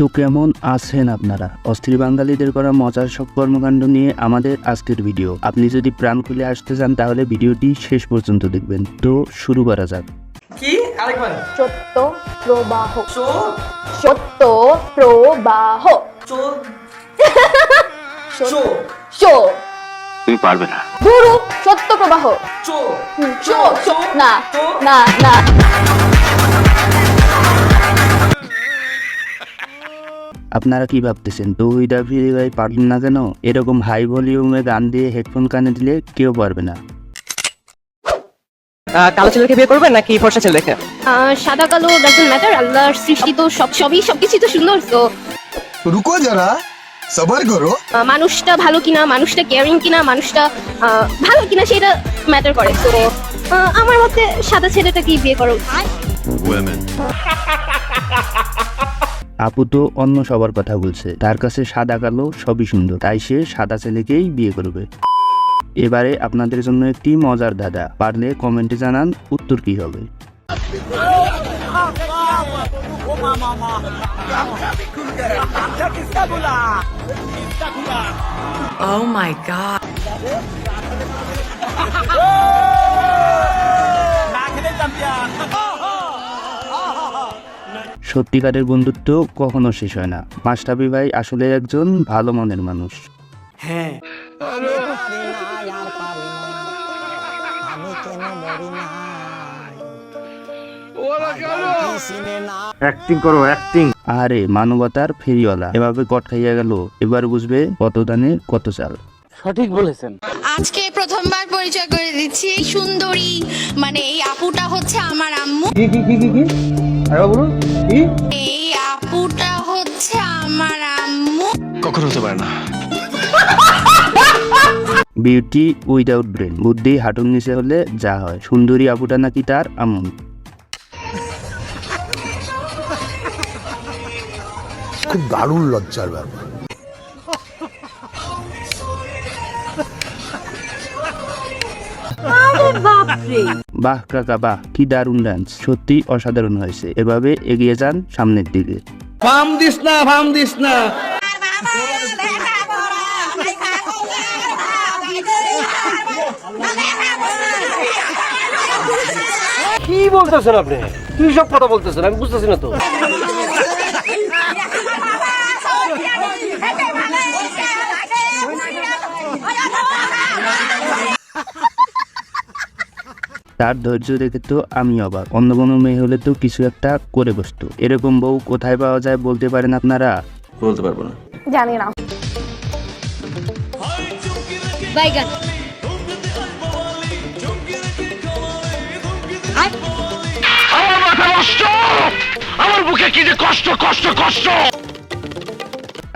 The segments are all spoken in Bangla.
তো কেমন আছেন আপনারা? অস্থির বাঙালিদের করা মজার সব কর্মকাণ্ড নিয়ে আমাদের আজকের ভিডিও। আপনি যদি প্রাণ খুলে আসতে চান তাহলে ভিডিওটি শেষ পর্যন্ত দেখবেন। তো শুরু করা যাক। কি আরেকবার? সত্য প্রবাহ। চো সত্য প্রবাহ। চো চো চো তুমি পারবে না। গুরু সত্য প্রবাহ। চো চো চো না চো না না। আপনারা কি ভাবতেছেন তৌহিদা ফিরে ভাই পারলেন না কেন? এরকম হাই ভলিউমে গান দিয়ে হেডফোন কানে দিলে কেউ পারবে না। কালো ছেলেকে বিয়ে করবেন নাকি ফর্সা ছেলেকে? সাদা কালো ডাজন্ট ম্যাটার, আল্লাহর সৃষ্টি তো সবকিছু তো সুন্দর। তো रुको जरा सबर करो। মানুষটা ভালো কিনা, মানুষটা কেয়ারিং কিনা, মানুষটা ভালো কিনা সেটা ম্যাটার করে। তো আমার মতে সাদা ছেলেটাকেই বিয়ে করা উচিত। আপু তো অন্য সবার কথা বলছে, তার কাছে সাদা কালো সবই সুন্দর, তাই সে সাদা ছেলেকেই বিয়ে করবে। এবারে আপনাদের জন্য একটি মজার ধাঁধা, পারলে কমেন্টে জানান উত্তর কি হবে। Oh my god. সত্যিকারের বন্ধুত্ব কখনো শেষ হয় না। মাশরাফি ভাই আসলে একজন ভালো মনের মানুষ। অ্যাক্টিং করো, অ্যাক্টিং। আরে মানবতার ফেরিওয়ালা এভাবে কট খাইয়া গেল, এবার বুঝবে কত দানে কত চাল। সঠিক বলেছেন। আজকে প্রথমবার পরিচয় করে দিচ্ছি, এই সুন্দরী মানে এই আপুটা হচ্ছে আমার আম্মু। এই আপুটা হচ্ছে আমার আম্মু। কখনো হতে পারে না। বিউটি উইদাউট ব্রেন, বুদ্ধি হাঁটুর নিচে হলে যা হয়। সুন্দরী আপুটা নাকি তার আম্মু। খুব দারুণ লজ্জার ব্যাপার। বাহ কাকা বাহ, কি দারুণ ডান্স, সত্যি অসাধারণ হয়েছে। এভাবে এগিয়ে যান সামনের দিকে। ফাম দিস না কি বলতেছেন আপনি? কি সব কথা বলতেছেন আমি বুঝতেছি না তো। তার ধৈর্য দেখে তো আমি অবাক। অন্য কোনো মেয়ে হলে তো কিছু একটা করে বসতো। এরকম বউ কোথায় পাওয়া যায় বলতে পারেন আপনারা? বলতে পারবো না। জানি না। বাইগান আমার বুকে কি যে কষ্ট কষ্ট কষ্ট।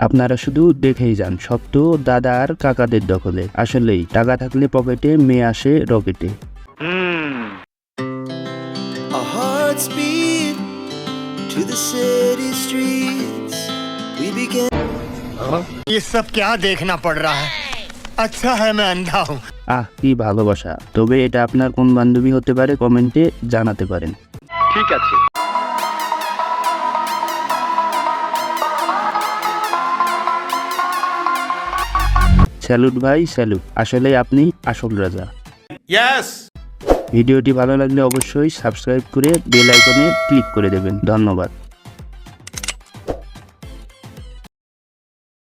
আপনারা শুধু দেখেই যান, সব তো দাদা আর কাকাদের দখলে। আসলেই টাকা থাকলে পকেটে, মেয়ে আসে রকেটে। Our hearts beat to the city streets. We began. ये सब क्या देखना पड़ रहा है? अच्छा है मैं अंधा हूँ। আহ কি ভালোবাসা। তবে এটা আপনার কোন বান্ধবী হতে পারে কমেন্টে জানাতে পারেন। ঠিক আছে। স্যালুট ভাই স্যালুট, আসলে আপনি আসল রাজা। ভিডিওটি ভালো লাগলে অবশ্যই সাবস্ক্রাইব করে বেল আইকনে ক্লিক করে দেবেন। ধন্যবাদ।